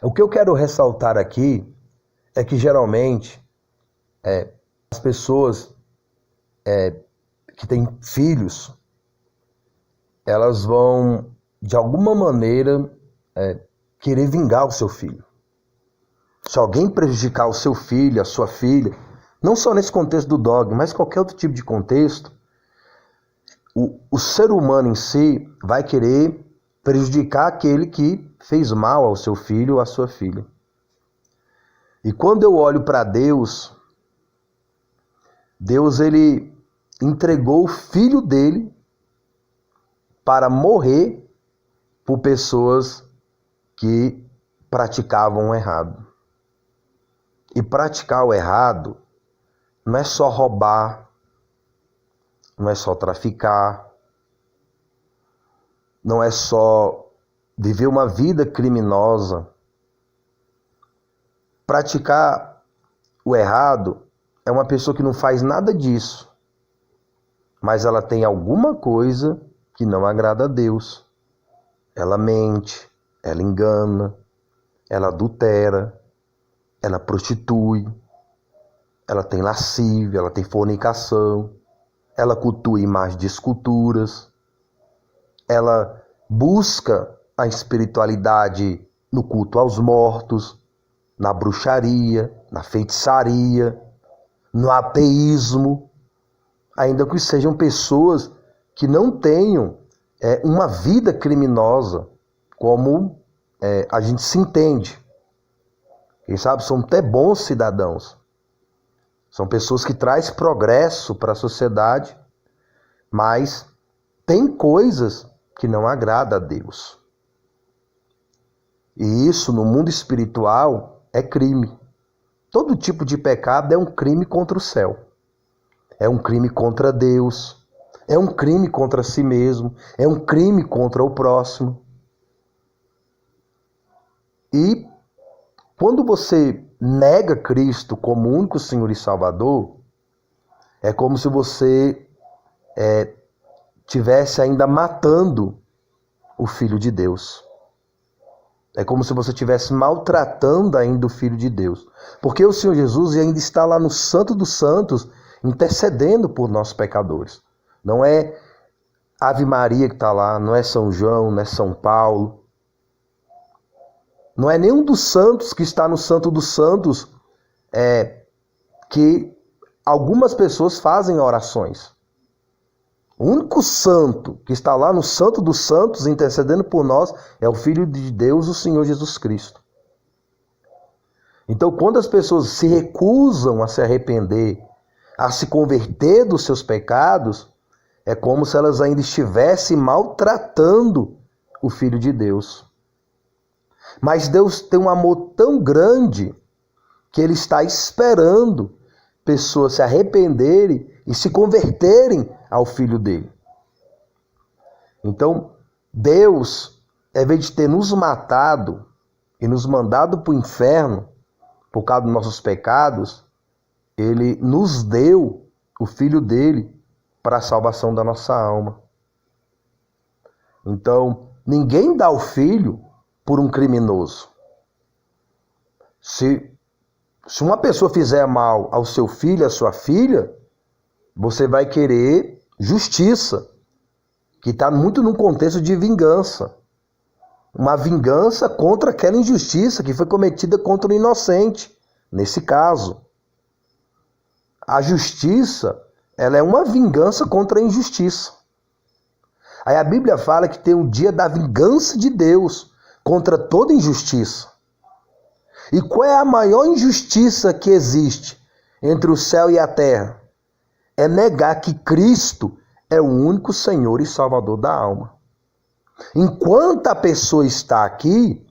O que eu quero ressaltar aqui é que geralmente as pessoas que têm filhos, elas vão, de alguma maneira, querer vingar o seu filho. Se alguém prejudicar o seu filho, a sua filha, não só nesse contexto do dogma, mas qualquer outro tipo de contexto, o ser humano em si vai querer prejudicar aquele que fez mal ao seu filho ou à sua filha. E quando eu olho para Deus, ele entregou o filho dele para morrer por pessoas que praticavam o errado. E praticar o errado não é só roubar, não é só traficar, não é só viver uma vida criminosa. Praticar o errado é uma pessoa que não faz nada disso, mas ela tem alguma coisa que não agrada a Deus. Ela mente, ela engana, ela adultera, ela prostitui, ela tem lascívia, ela tem fornicação, ela cultua imagens de esculturas, ela busca a espiritualidade no culto aos mortos, na bruxaria, na feitiçaria, no ateísmo, ainda que sejam pessoas que não tenham uma vida criminosa, como a gente se entende. Quem sabe são até bons cidadãos. São pessoas que trazem progresso para a sociedade, mas tem coisas que não agradam a Deus. E isso, no mundo espiritual, é crime. Todo tipo de pecado é um crime contra o céu. É um crime contra Deus. É um crime contra si mesmo. É um crime contra o próximo. E quando você nega Cristo como único Senhor e Salvador, é como se você tivesse ainda matando o Filho de Deus. É como se você estivesse maltratando ainda o Filho de Deus. Porque o Senhor Jesus ainda está lá no Santo dos Santos, intercedendo por nós pecadores. Não é Ave Maria que está lá, não é São João, não é São Paulo. Não é nenhum dos santos que está no Santo dos Santos que algumas pessoas fazem orações. O único santo que está lá no Santo dos Santos intercedendo por nós é o Filho de Deus, o Senhor Jesus Cristo. Então, quando as pessoas se recusam a se arrepender, a se converter dos seus pecados, é como se elas ainda estivessem maltratando o Filho de Deus. Mas Deus tem um amor tão grande que Ele está esperando pessoas se arrependerem e se converterem ao Filho dele. Então, Deus, ao invés de ter nos matado e nos mandado para o inferno por causa dos nossos pecados, Ele nos deu o Filho dele para a salvação da nossa alma. Então, ninguém dá o Filho por um criminoso. Se uma pessoa fizer mal ao seu filho, à sua filha, você vai querer justiça, que está muito num contexto de vingança. Uma vingança contra aquela injustiça que foi cometida contra o inocente, nesse caso. A justiça, ela é uma vingança contra a injustiça. Aí a Bíblia fala que tem o dia da vingança de Deus contra toda injustiça. E qual é a maior injustiça que existe entre o céu e a terra? É negar que Cristo é o único Senhor e Salvador da alma. Enquanto a pessoa está aqui,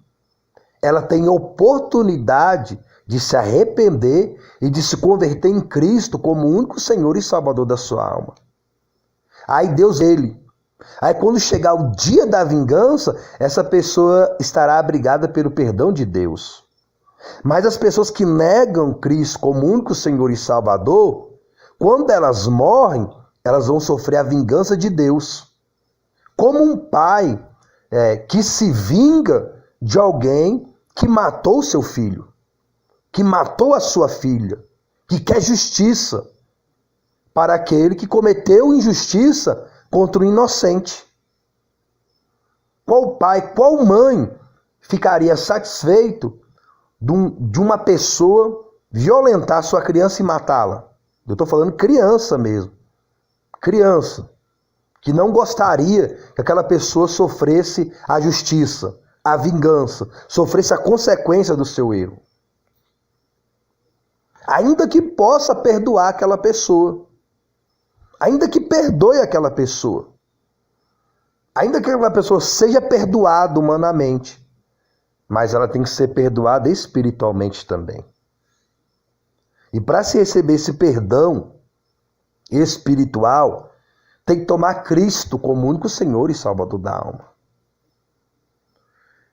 ela tem oportunidade de se arrepender e de se converter em Cristo como o único Senhor e Salvador da sua alma. Aí Deus, Aí quando chegar o dia da vingança, essa pessoa estará abrigada pelo perdão de Deus. Mas as pessoas que negam Cristo como único Senhor e Salvador, quando elas morrem, elas vão sofrer a vingança de Deus. Como um pai que se vinga de alguém que matou seu filho, que matou a sua filha, que quer justiça para aquele que cometeu injustiça contra o inocente. Qual pai, qual mãe ficaria satisfeito de uma pessoa violentar sua criança e matá-la? Eu estou falando criança mesmo. Criança. Que não gostaria que aquela pessoa sofresse a justiça, a vingança, sofresse a consequência do seu erro. Ainda que possa perdoar aquela pessoa. Ainda que perdoe aquela pessoa. Ainda que aquela pessoa seja perdoada humanamente. Mas ela tem que ser perdoada espiritualmente também. E para se receber esse perdão espiritual, tem que tomar Cristo como único Senhor e Salvador da alma.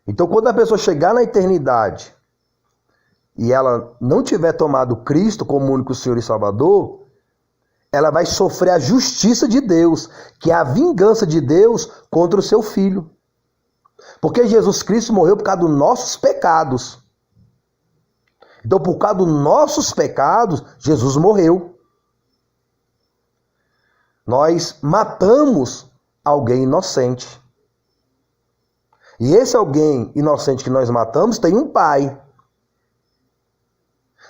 Então, quando a pessoa chegar na eternidade e ela não tiver tomado Cristo como único Senhor e Salvador, ela vai sofrer a justiça de Deus, que é a vingança de Deus contra o seu filho. Porque Jesus Cristo morreu por causa dos nossos pecados. Então, por causa dos nossos pecados, Jesus morreu. Nós matamos alguém inocente. E esse alguém inocente que nós matamos tem um pai.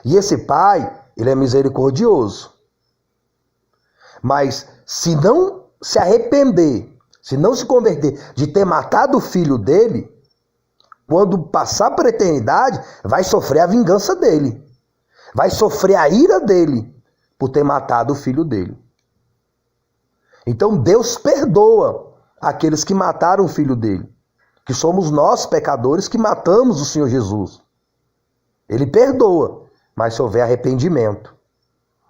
E esse pai, ele é misericordioso. Mas se não se arrepender, se não se converter de ter matado o filho dele, quando passar para a eternidade, vai sofrer a vingança dele. Vai sofrer a ira dele por ter matado o filho dele. Então Deus perdoa aqueles que mataram o filho dele, que somos nós pecadores que matamos o Senhor Jesus. Ele perdoa, mas se houver arrependimento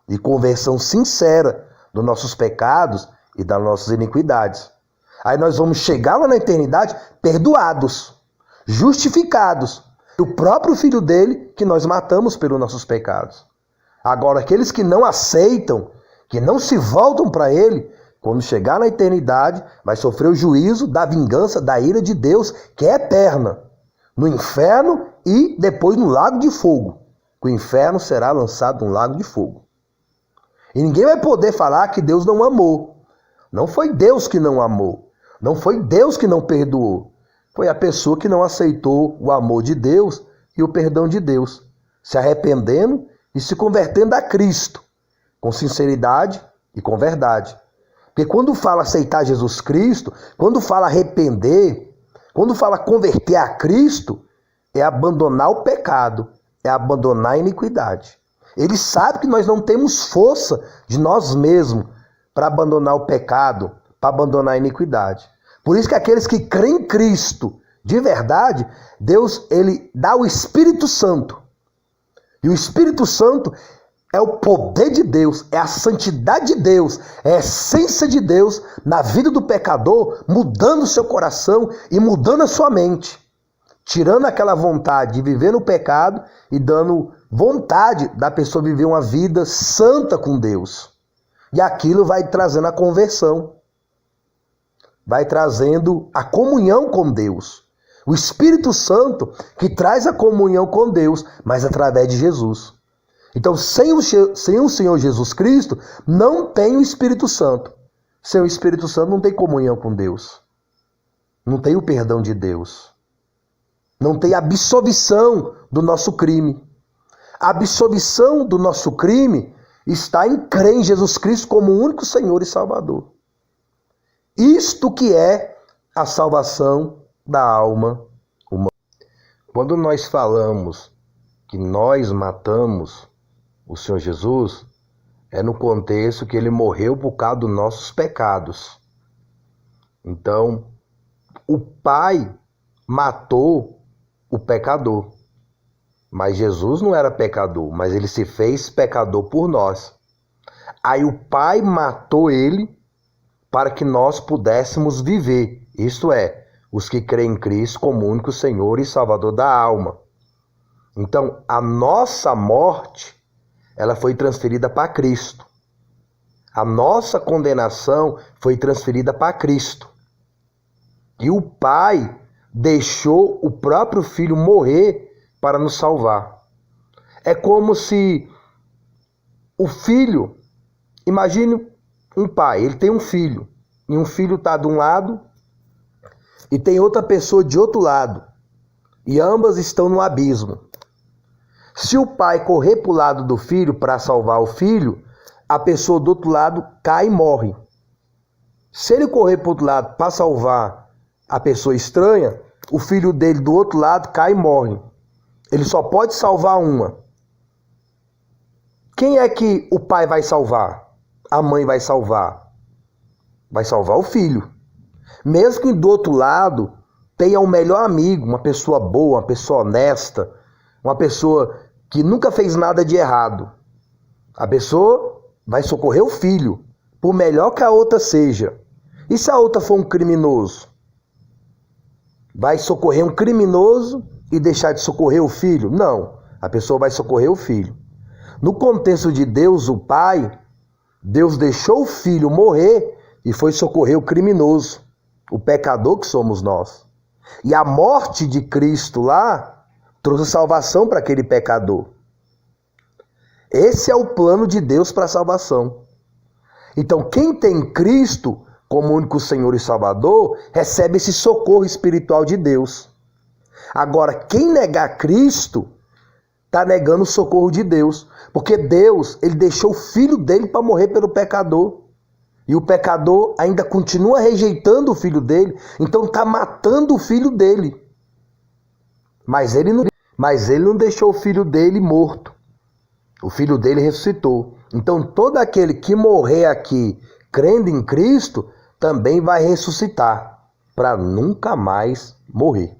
e conversão sincera dos nossos pecados e das nossas iniquidades. Aí nós vamos chegar lá na eternidade perdoados, justificados, do próprio filho dele que nós matamos pelos nossos pecados. Agora, aqueles que não aceitam, que não se voltam para ele, quando chegar na eternidade, vai sofrer o juízo da vingança, da ira de Deus, que é eterna, no inferno e depois no lago de fogo. O inferno será lançado no lago de fogo. E ninguém vai poder falar que Deus não amou. Não foi Deus que não amou. Não foi Deus que não perdoou. Foi a pessoa que não aceitou o amor de Deus e o perdão de Deus, se arrependendo e se convertendo a Cristo, com sinceridade e com verdade. Porque quando fala aceitar Jesus Cristo, quando fala arrepender, quando fala converter a Cristo, é abandonar o pecado, é abandonar a iniquidade. Ele sabe que nós não temos força de nós mesmos para abandonar o pecado, para abandonar a iniquidade. Por isso que aqueles que creem em Cristo de verdade, Deus ele dá o Espírito Santo. E o Espírito Santo é o poder de Deus, é a santidade de Deus, é a essência de Deus na vida do pecador, mudando o seu coração e mudando a sua mente. Tirando aquela vontade de viver no pecado e dando vontade da pessoa viver uma vida santa com Deus. E aquilo vai trazendo a conversão. Vai trazendo a comunhão com Deus. O Espírito Santo que traz a comunhão com Deus, mas através de Jesus. Então, sem o Senhor Jesus Cristo, não tem o Espírito Santo. Sem o Espírito Santo não tem comunhão com Deus. Não tem o perdão de Deus. Não tem a absolvição do nosso crime. A absolvição do nosso crime está em crer em Jesus Cristo como o único Senhor e Salvador. Isto que é a salvação da alma humana. Quando nós falamos que nós matamos o Senhor Jesus, é no contexto que ele morreu por causa dos nossos pecados. Então, o Pai matou o pecador. Mas Jesus não era pecador, mas ele se fez pecador por nós. Aí o Pai matou ele para que nós pudéssemos viver. Isto é, os que creem em Cristo como único Senhor e Salvador da alma. Então, a nossa morte, ela foi transferida para Cristo. A nossa condenação foi transferida para Cristo. E o Pai deixou o próprio Filho morrer para nos salvar. É como se o filho, imagine um pai, ele tem um filho, e um filho está de um lado e tem outra pessoa de outro lado, e ambas estão no abismo. Se o pai correr para o lado do filho para salvar o filho, a pessoa do outro lado cai e morre. Se ele correr para o outro lado para salvar a pessoa estranha, o filho dele do outro lado cai e morre. Ele só pode salvar uma. Quem é que o pai vai salvar? A mãe vai salvar? Vai salvar o filho. Mesmo que do outro lado tenha um melhor amigo, uma pessoa boa, uma pessoa honesta, uma pessoa que nunca fez nada de errado. A pessoa vai socorrer o filho, por melhor que a outra seja. E se a outra for um criminoso? Vai socorrer um criminoso e deixar de socorrer o filho? Não, a pessoa vai socorrer o filho. No contexto de Deus, o Pai, Deus deixou o filho morrer e foi socorrer o criminoso, o pecador que somos nós. E a morte de Cristo lá trouxe salvação para aquele pecador. Esse é o plano de Deus para a salvação. Então, quem tem Cristo como único Senhor e Salvador, recebe esse socorro espiritual de Deus. Agora, quem negar Cristo, está negando o socorro de Deus. Porque Deus, ele deixou o filho dele para morrer pelo pecador. E o pecador ainda continua rejeitando o filho dele, então está matando o filho dele. Mas ele não deixou o filho dele morto. O filho dele ressuscitou. Então todo aquele que morrer aqui crendo em Cristo também vai ressuscitar para nunca mais morrer.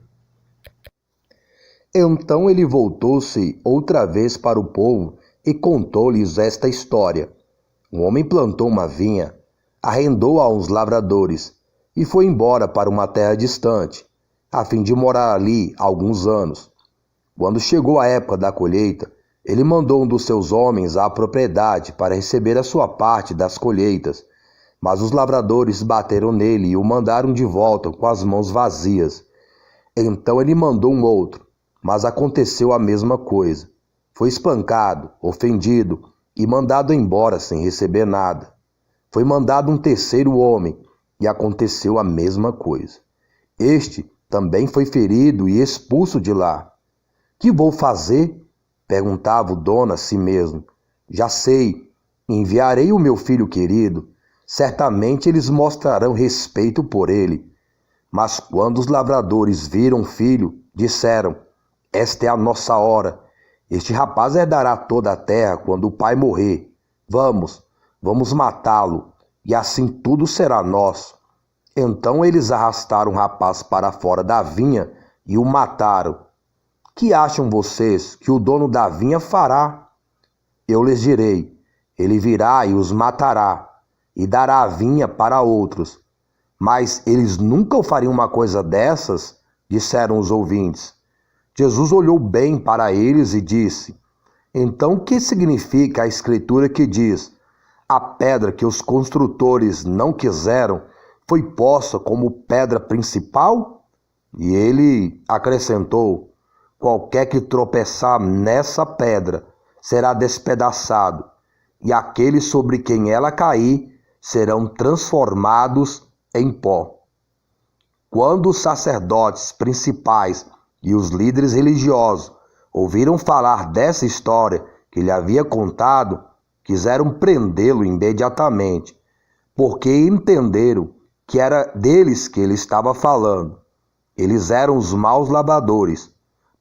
Então ele voltou-se outra vez para o povo e contou-lhes esta história. Um homem plantou uma vinha, arrendou a uns lavradores e foi embora para uma terra distante, a fim de morar ali alguns anos. Quando chegou a época da colheita, ele mandou um dos seus homens à propriedade para receber a sua parte das colheitas. Mas os lavradores bateram nele e o mandaram de volta com as mãos vazias. Então ele mandou um outro, mas aconteceu a mesma coisa. Foi espancado, ofendido e mandado embora sem receber nada. Foi mandado um terceiro homem e aconteceu a mesma coisa. Este também foi ferido e expulso de lá. Que vou fazer? Perguntava o dono a si mesmo. Já sei, enviarei o meu filho querido. Certamente eles mostrarão respeito por ele. Mas quando os lavradores viram o filho, disseram: esta é a nossa hora. Este rapaz herdará toda a terra quando o pai morrer. Vamos matá-lo, e assim tudo será nosso. Então eles arrastaram o rapaz para fora da vinha e o mataram. Que acham vocês que o dono da vinha fará? Eu lhes direi: ele virá e os matará, e dará a vinha para outros. Mas eles nunca fariam uma coisa dessas, disseram os ouvintes. Jesus olhou bem para eles e disse: então o que significa a escritura que diz: a pedra que os construtores não quiseram foi posta como pedra principal? E ele acrescentou: qualquer que tropeçar nessa pedra será despedaçado, e aqueles sobre quem ela cair serão transformados em pó. Quando os sacerdotes principais e os líderes religiosos ouviram falar dessa história que ele havia contado, quiseram prendê-lo imediatamente, porque entenderam que era deles que ele estava falando. Eles eram os maus lavradores,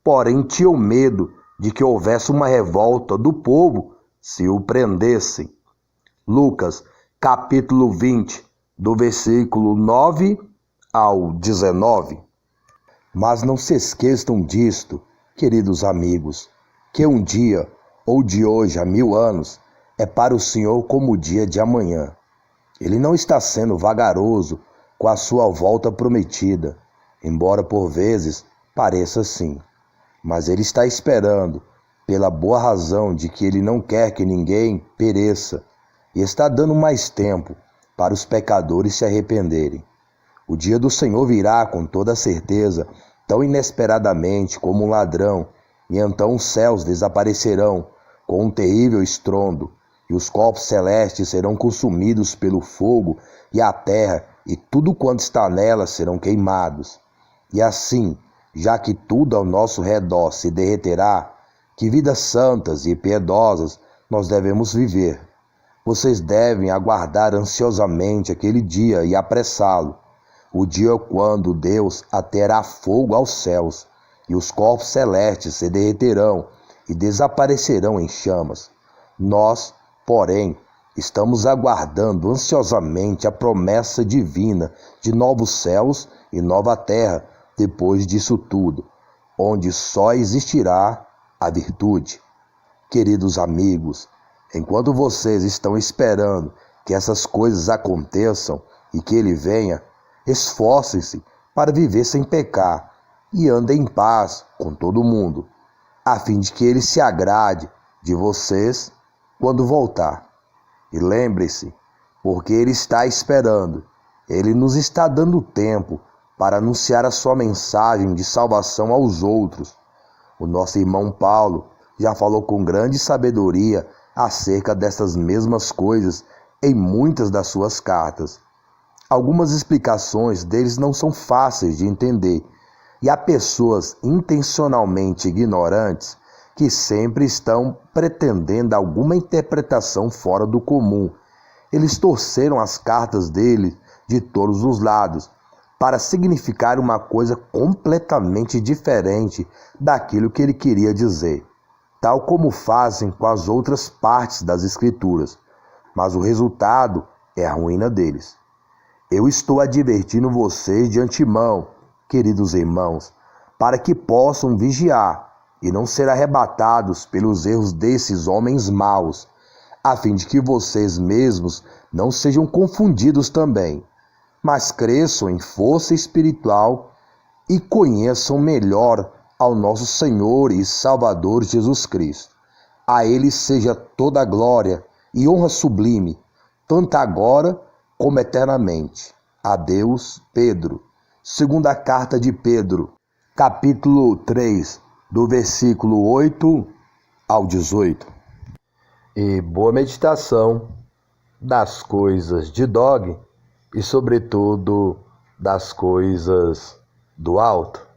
porém tinham medo de que houvesse uma revolta do povo se o prendessem. Lucas, capítulo 20, do versículo 9 ao 19. Mas não se esqueçam disto, queridos amigos, que um dia, ou de hoje a 1000 anos, é para o Senhor como o dia de amanhã. Ele não está sendo vagaroso com a sua volta prometida, embora por vezes pareça assim. Mas ele está esperando, pela boa razão de que ele não quer que ninguém pereça, e está dando mais tempo para os pecadores se arrependerem. O dia do Senhor virá com toda certeza, tão inesperadamente como um ladrão, E então os céus desaparecerão com um terrível estrondo, e os corpos celestes serão consumidos pelo fogo, e a terra e tudo quanto está nela serão queimados. E assim, já que tudo ao nosso redor se derreterá, que vidas santas e piedosas nós devemos viver. Vocês devem aguardar ansiosamente aquele dia e apressá-lo, o dia quando Deus aterá fogo aos céus, e os corpos celestes se derreterão e desaparecerão em chamas. Nós, porém, estamos aguardando ansiosamente a promessa divina de novos céus e nova terra depois disso tudo, onde só existirá a virtude. Queridos amigos, enquanto vocês estão esperando que essas coisas aconteçam e que Ele venha, esforcem-se para viver sem pecar e andem em paz com todo mundo, a fim de que Ele se agrade de vocês quando voltar. E lembre-se, porque Ele está esperando, Ele nos está dando tempo para anunciar a sua mensagem de salvação aos outros. O nosso irmão Paulo já falou com grande sabedoria acerca dessas mesmas coisas em muitas das suas cartas. Algumas explicações deles não são fáceis de entender, e há pessoas intencionalmente ignorantes que sempre estão pretendendo alguma interpretação fora do comum. Eles torceram as cartas dele de todos os lados para significar uma coisa completamente diferente daquilo que ele queria dizer, tal como fazem com as outras partes das Escrituras, mas o resultado é a ruína deles. Eu estou advertindo vocês de antemão, queridos irmãos, para que possam vigiar e não ser arrebatados pelos erros desses homens maus, a fim de que vocês mesmos não sejam confundidos também, mas cresçam em força espiritual e conheçam melhor ao nosso Senhor e Salvador Jesus Cristo. A Ele seja toda a glória e honra sublime, tanto agora como eternamente. Adeus, Pedro. Segunda carta de Pedro, capítulo 3, do versículo 8 ao 18. E boa meditação das coisas de Dog e, sobretudo, das coisas do alto.